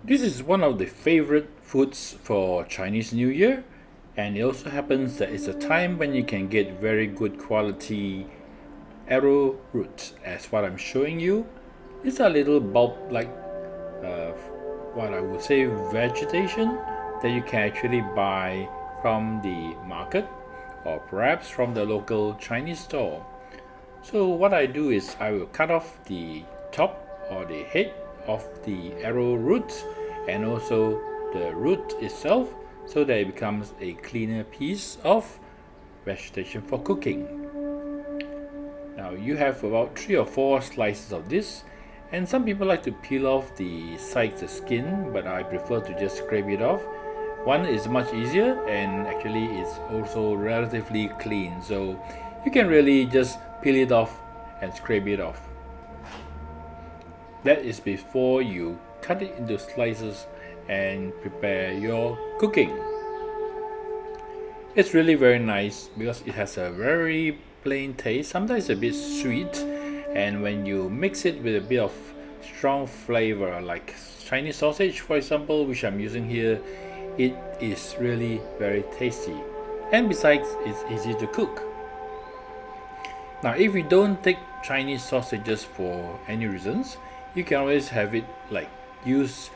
This is one of the favorite foods for Chinese New Year, and it also happens that it's a time when you can get very good quality arrowroot, as what I'm showing you. These are little bulb like uh, what I would say vegetation that you can actually buy from the market or perhaps from the local Chinese store. So what I do is I will cut off the top or the head of the arrowroot and also the root itself so that it becomes a cleaner piece of vegetation for cooking. Now you have about 3 or 4 slices of this, and some people like to peel off the sides, the skin, but I prefer to just scrape it off. One is much easier and actually it's also relatively clean, so you can really just peel it off and scrape it off. That is before you cut it into slices and prepare your cooking. It's really very nice because it has a very plain taste, sometimes a bit sweet, and when you mix it with a bit of strong flavor like Chinese sausage, for example, which I'm using here, it is really very tasty. And besides, it's easy to cook. Now, if you don't take Chinese sausages for any reasons, you can always have it like use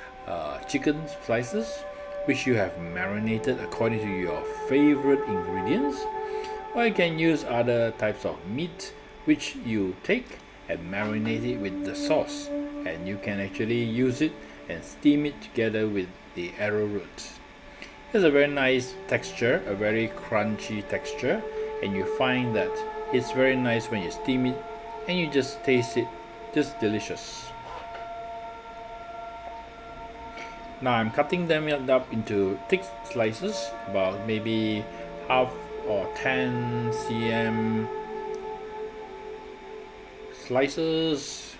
chicken slices, which you have marinated according to your favorite ingredients, or you can use other types of meat, which you take and marinate it with the sauce, and you can actually use it and steam it together with the arrowroot. It's a very nice texture, a very crunchy texture, and you find that it's very nice when you steam it and you just taste it, just delicious. Now I'm cutting them up into thick slices, about maybe half or 10 cm slices.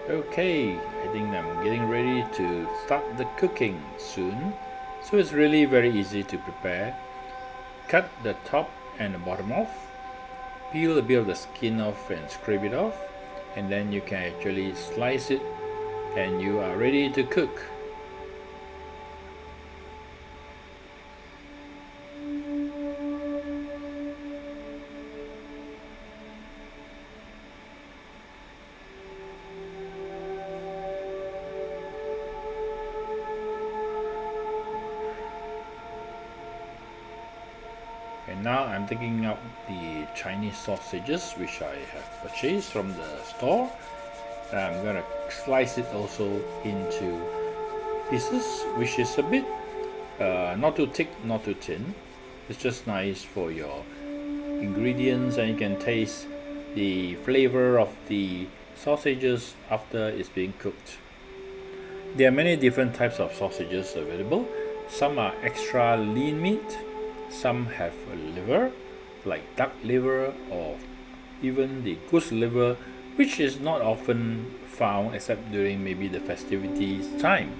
Okay, I think I'm getting ready to start the cooking soon. So it's really very easy to prepare. Cut the top and the bottom off, peel a bit of the skin off and scrape it off, and then you can actually slice it and you are ready to cook. And now I'm taking out the Chinese sausages which I have purchased from the store. And I'm gonna slice it also into pieces, which is a bit not too thick, not too thin. It's just nice for your ingredients, and you can taste the flavor of the sausages after it's being cooked. There are many different types of sausages available. Some are extra lean meat, some have a liver, like duck liver or even the goose liver, which is not often found except during maybe the festivities time.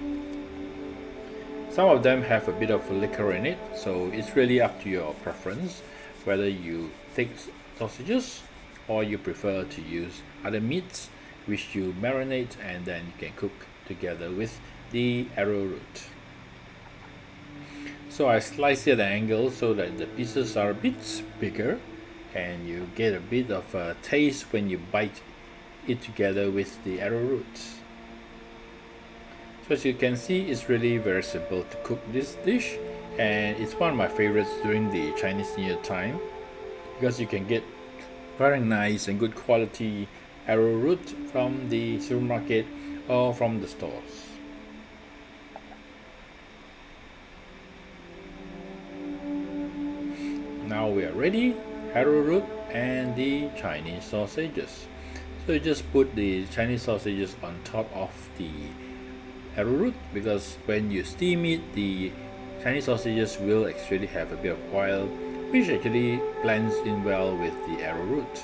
Some of them have a bit of liquor in it, so it's really up to your preference whether you take sausages or you prefer to use other meats which you marinate and then you can cook together with the arrowroot. So I slice it at an angle so that the pieces are a bit bigger and you get a bit of a taste when you bite it together with the arrowroot. So as you can see, it's really very simple to cook this dish, and it's one of my favorites during the Chinese New Year time because you can get very nice and good quality arrowroot from the supermarket or from the stores. Now we are ready, arrowroot and the Chinese sausages. So you just put the Chinese sausages on top of the arrowroot because when you steam it, the Chinese sausages will actually have a bit of oil, which actually blends in well with the arrowroot.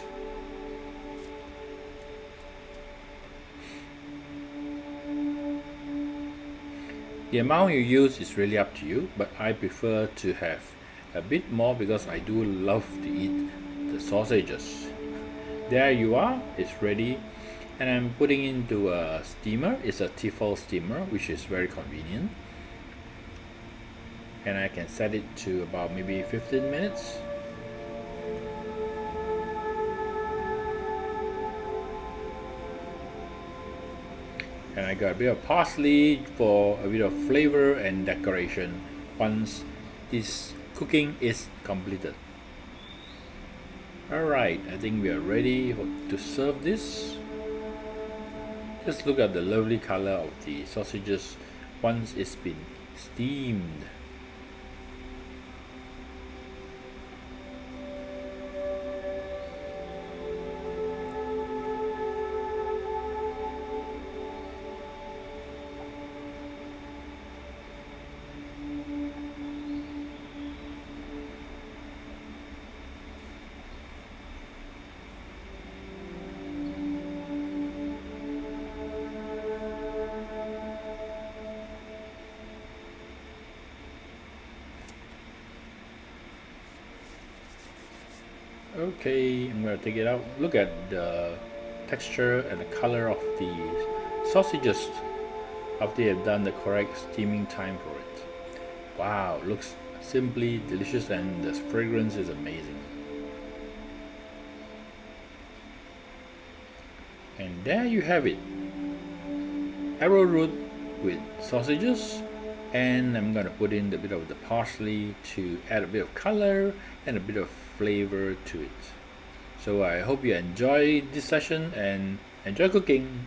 The amount you use is really up to you, but I prefer to have a bit more because I do love to eat the sausages. There you are, it's ready, and I'm putting into a steamer. It's a Tefal steamer, which is very convenient, and I can set it to about maybe 15 minutes. And I got a bit of parsley for a bit of flavor and decoration once this cooking is completed. Alright, I think we are ready to serve this. Just look at the lovely color of the sausages once it's been steamed. Okay, I'm gonna take it out. Look at the texture and the color of the sausages after they've done the correct steaming time for it. Wow, looks simply delicious and the fragrance is amazing. And there you have it. Arrowroot with sausages, and I'm gonna put in a bit of the parsley to add a bit of color and a bit of flavor to it. So I hope you enjoy this session and enjoy cooking.